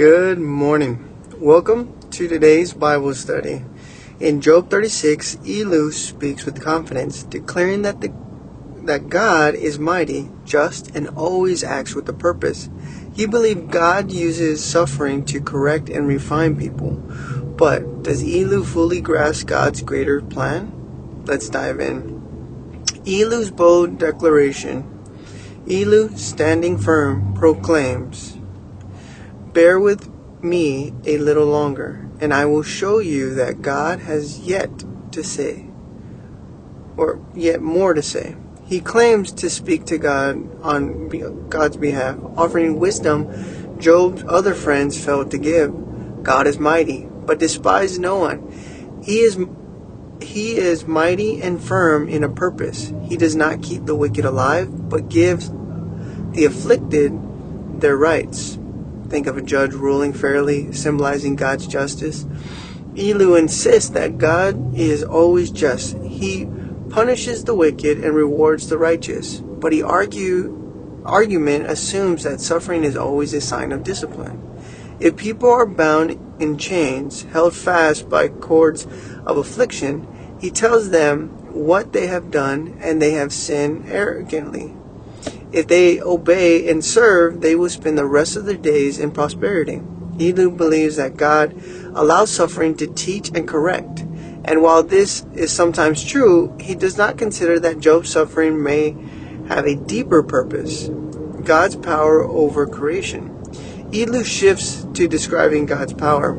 Good morning. Welcome to today's Bible study. In Job 36, Elihu speaks with confidence, declaring that God is mighty, just, and always acts with a purpose. He believed God uses suffering to correct and refine people. But does Elihu fully grasp God's greater plan? Let's dive in. Elihu's bold declaration. Elihu, standing firm, proclaims, "Bear with me a little longer, and I will show you that God has yet more to say." He claims to speak to God on God's behalf, offering wisdom Job's other friends failed to give. God is mighty, but despised no one. He is mighty and firm in a purpose. He does not keep the wicked alive, but gives the afflicted their rights. Think of a judge ruling fairly, symbolizing God's justice. Elihu insists that God is always just. He punishes the wicked and rewards the righteous. But argument assumes that suffering is always a sign of discipline. If people are bound in chains, held fast by cords of affliction, he tells them what they have done, and they have sinned arrogantly. If they obey and serve, they will spend the rest of their days in prosperity. Elihu believes that God allows suffering to teach and correct. And while this is sometimes true, he does not consider that Job's suffering may have a deeper purpose: God's power over creation. Elihu shifts to describing God's power.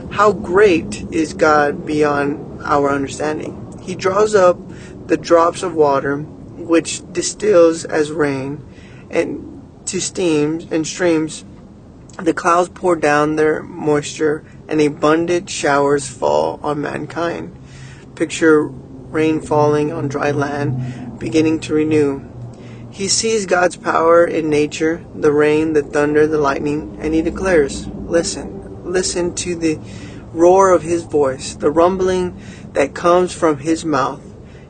How great is God beyond our understanding? He draws up the drops of water, which distills as rain, and to steams and streams. The clouds pour down their moisture, and abundant showers fall on mankind. Picture rain falling on dry land, beginning to renew. He sees God's power in nature, the rain, the thunder, the lightning, and he declares, listen to the roar of his voice, the rumbling that comes from his mouth.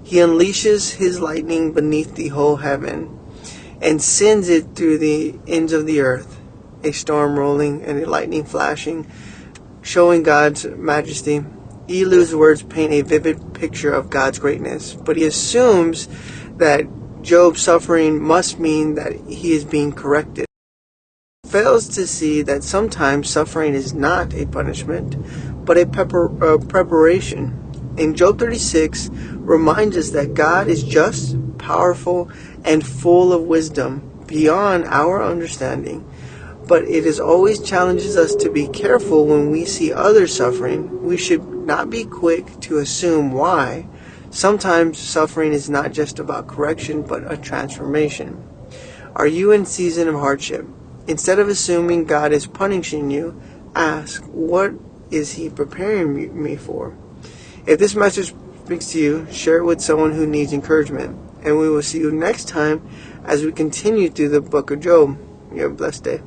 He unleashes his lightning beneath the whole heaven and sends it through the ends of the earth. A storm rolling and a lightning flashing, showing God's majesty. Elihu's words paint a vivid picture of God's greatness, but he assumes that Job's suffering must mean that he is being corrected. He fails to see that sometimes suffering is not a punishment, but a preparation. In Job 36 reminds us that God is just, powerful, and full of wisdom beyond our understanding. But it always challenges us to be careful when we see others suffering. We should not be quick to assume why. Sometimes suffering is not just about correction, but a transformation. Are you in season of hardship? Instead of assuming God is punishing you, ask, what is he preparing me for? If this message speaks to you, share it with someone who needs encouragement. And we will see you next time as we continue through the book of Job. You have a blessed day.